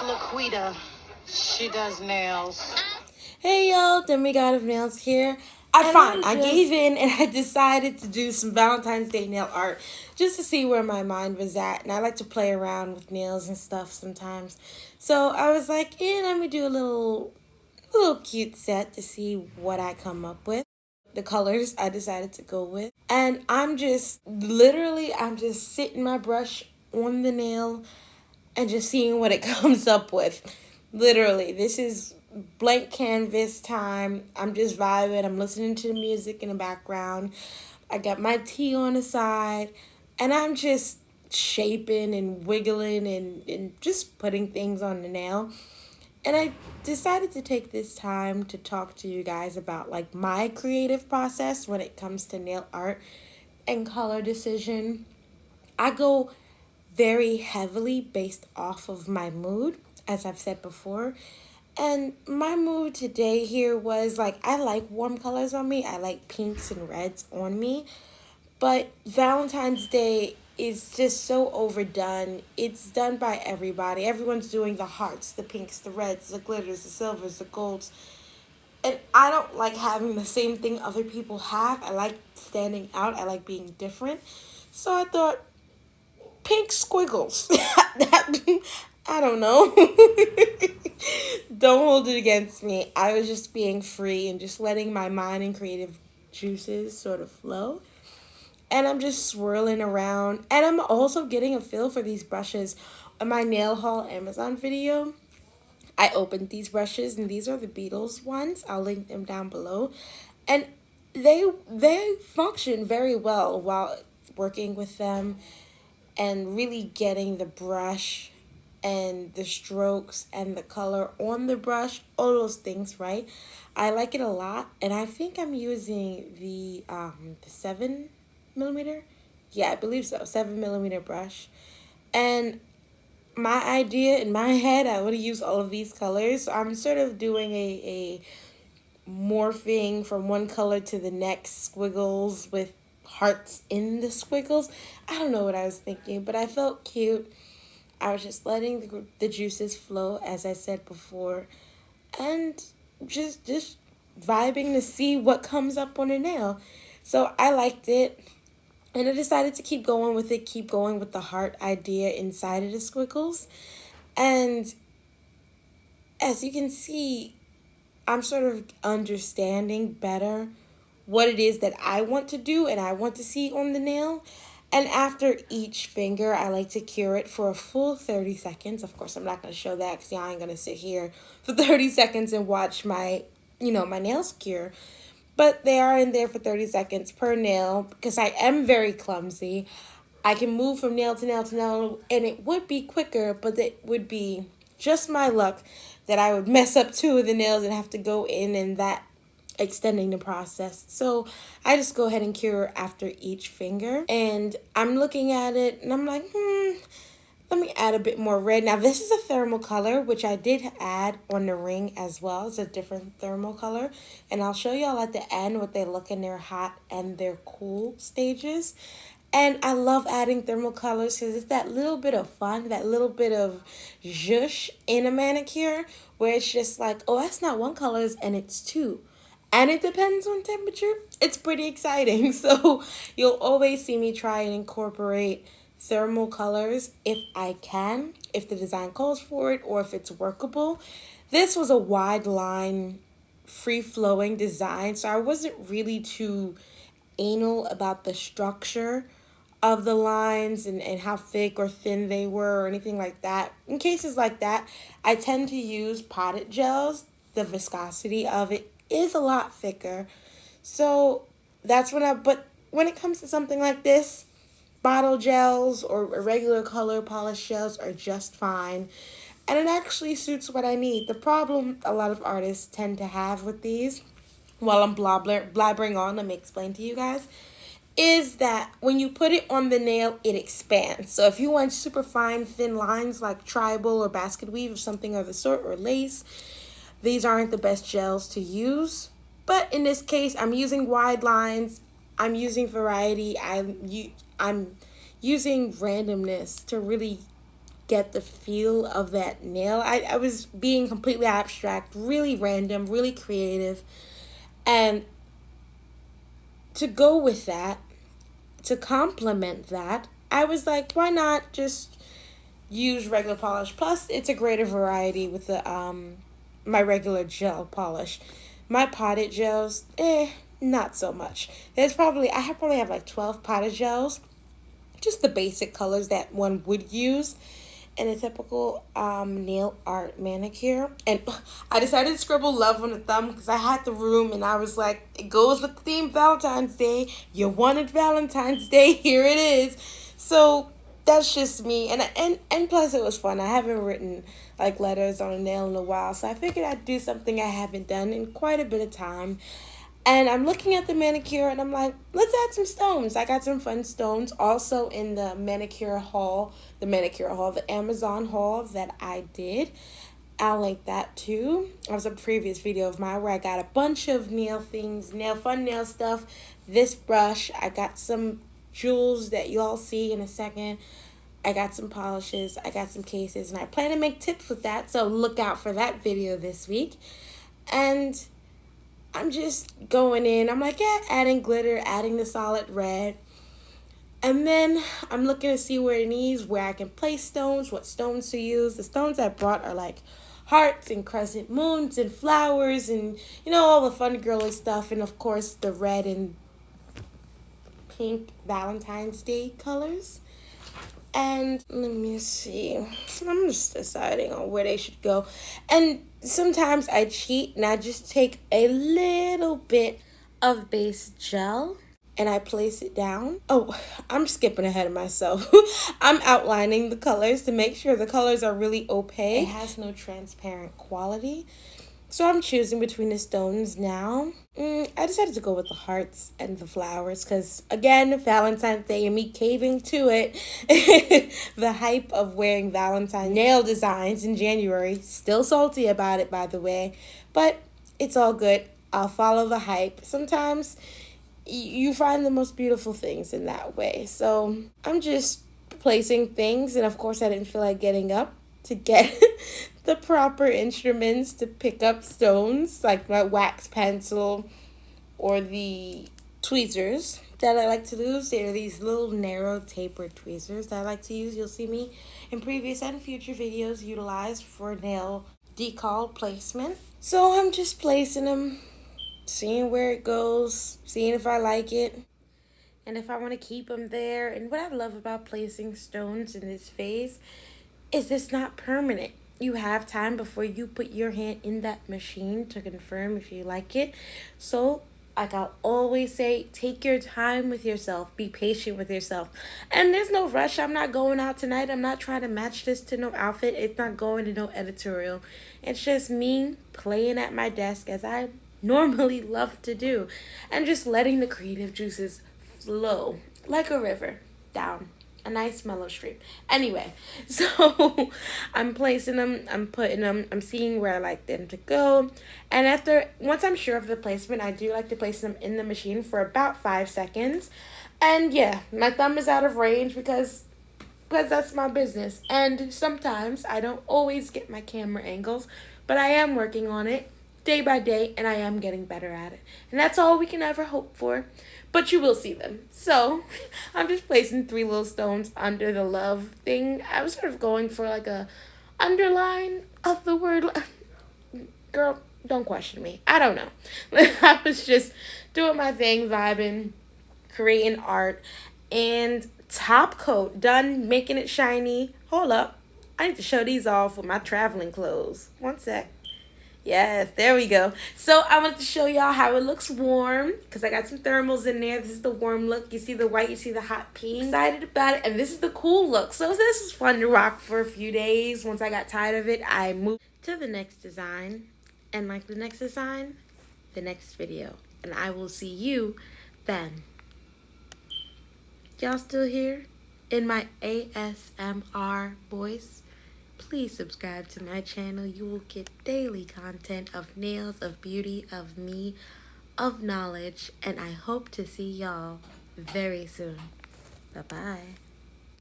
Laquita. She does nails. Hey y'all, Demigod of Nails here. I gave in and I decided to do some Valentine's Day nail art just to see where my mind was at. And I like to play around with nails and stuff sometimes. So I was like, let me do a little cute set to see what I come up with. The colors I decided to go with. And I'm just sitting my brush on the nail and just seeing what it comes up with. Literally, this is blank canvas time. I'm just vibing. I'm listening to the music in the background. I got my tea on the side, and I'm just shaping and wiggling and just putting things on the nail. And I decided to take this time to talk to you guys about like my creative process when it comes to nail art and color decision. I go very heavily based off of my mood, as I've said before. And my mood today here was like, I like warm colors on me. I like pinks and reds on me. But Valentine's Day is just so overdone. It's done by everybody. Everyone's doing the hearts, the pinks, the reds, the glitters, the silvers, the golds. And I don't like having the same thing other people have. I like standing out. I like being different. So I thought, pink squiggles. I don't know. Don't hold it against me. I was just being free and just letting my mind and creative juices sort of flow. And I'm just swirling around. And I'm also getting a feel for these brushes. On my nail haul Amazon video, I opened these brushes, and these are the Beatles ones. I'll link them down below. And they function very well while working with them and really getting the brush and the strokes and the color on the brush, all those things, right? I like it a lot, and I think I'm using the 7mm. Yeah, I believe so, 7mm brush. And my idea in my head, I would use all of these colors. So I'm sort of doing a morphing from one color to the next, squiggles with hearts in the squiggles. I don't know what I was thinking, but I felt cute. I was just letting the juices flow, as I said before, and just vibing to see what comes up on a nail. So I liked it, and I decided to keep going with it, keep going with the heart idea inside of the squiggles. And as you can see, I'm sort of understanding better what it is that I want to do and I want to see on the nail. And after each finger, I like to cure it for a full 30 seconds. Of course, I'm not going to show that because y'all ain't going to sit here for 30 seconds and watch my nails cure. But they are in there for 30 seconds per nail because I am very clumsy. I can move from nail to nail to nail, and it would be quicker, but it would be just my luck that I would mess up two of the nails and have to go in and that extending the process. So I just go ahead and cure after each finger, and I'm looking at it and I'm like, let me add a bit more red. Now this is a thermal color, which I did add on the ring as well. It's a different thermal color, and I'll show y'all at the end what they look in their hot and their cool stages. And I love adding thermal colors because it's that little bit of fun, that little bit of zhuzh in a manicure where it's just like, oh, that's not one color and it's two. And it depends on temperature. It's pretty exciting. So you'll always see me try and incorporate thermal colors if I can, if the design calls for it or if it's workable. This was a wide line, free-flowing design, so I wasn't really too anal about the structure of the lines and how thick or thin they were or anything like that. In cases like that, I tend to use potted gels. The viscosity of it is a lot thicker. So that's but when it comes to something like this, bottle gels or regular color polish gels are just fine. And it actually suits what I need. The problem a lot of artists tend to have with these, while I'm blabbering on, let me explain to you guys, is that when you put it on the nail, it expands. So if you want super fine, thin lines like tribal or basket weave or something of the sort, or lace, these aren't the best gels to use. But in this case, I'm using wide lines. I'm using variety. I'm using randomness to really get the feel of that nail. I was being completely abstract, really random, really creative. And to go with that, to complement that, I was like, why not just use regular polish? Plus, it's a greater variety with the my regular gel polish. My potted gels, not so much. I probably have like 12 potted gels, just the basic colors that one would use in a typical nail art manicure. And I decided to scribble love on the thumb because I had the room and I was like, it goes with the theme Valentine's Day. You wanted Valentine's Day, here it is. So that's just me. And plus it was fun. I haven't written like letters on a nail in a while, so I figured I'd do something I haven't done in quite a bit of time. And I'm looking at the manicure and I'm like, let's add some stones. I got some fun stones also in the the Amazon haul that I did. I'll link that too. It was a previous video of mine where I got a bunch of nail things, fun nail stuff. This brush, I got some jewels that y'all see in a second. I got some polishes, I got some cases, and I plan to make tips with that, so look out for that video this week. And I'm just going in. I'm like, yeah, adding glitter, adding the solid red. And then I'm looking to see where it needs, where I can place stones, what stones to use. The stones I brought are like hearts and crescent moons and flowers and, all the fun girly stuff. And, of course, the red and pink Valentine's Day colors. And let me see. I'm just deciding on where they should go. And sometimes I cheat and I just take a little bit of base gel and I place it down. Oh, I'm skipping ahead of myself. I'm outlining the colors to make sure the colors are really opaque. It has no transparent quality. So I'm choosing between the stones now. I decided to go with the hearts and the flowers because, again, Valentine's Day and me caving to it. The hype of wearing Valentine nail designs in January. Still salty about it, by the way. But it's all good. I'll follow the hype. Sometimes you find the most beautiful things in that way. So I'm just placing things. And, of course, I didn't feel like getting up to get the proper instruments to pick up stones, like my wax pencil or the tweezers that I like to use. They're these little narrow tapered tweezers that I like to use. You'll see me in previous and future videos utilize for nail decal placement. So I'm just placing them, seeing where it goes, seeing if I like it, and if I want to keep them there. And what I love about placing stones in this vase is it's not permanent. You have time before you put your hand in that machine to confirm if you like it. So, like I'll always say, take your time with yourself. Be patient with yourself. And there's no rush. I'm not going out tonight. I'm not trying to match this to no outfit. It's not going to no editorial. It's just me playing at my desk as I normally love to do. And just letting the creative juices flow like a river down a nice mellow stream. Anyway, so I'm placing them, I'm putting them, I'm seeing where I like them to go. And once I'm sure of the placement, I do like to place them in the machine for about 5 seconds. And yeah, my thumb is out of range because that's my business. And sometimes I don't always get my camera angles, but I am working on it day by day, and I am getting better at it. And that's all we can ever hope for. But you will see them. So, I'm just placing 3 little stones under the love thing. I was sort of going for like a underline of the word. Girl, don't question me. I don't know. I was just doing my thing, vibing, creating art, and top coat done, making it shiny. Hold up. I need to show these off with my traveling clothes. One sec. Yes, there we go. So I wanted to show y'all how it looks warm because I got some thermals in there. This is the warm look. You see the white, you see the hot pink. Excited about it. And this is the cool look. So this was fun to rock for a few days. Once I got tired of it, I moved to the next design. And like the next design, the next video. And I will see you then. Y'all still here in my ASMR voice? Please subscribe to my channel. You will get daily content of nails, of beauty, of me, of knowledge. And I hope to see y'all very soon. Bye-bye.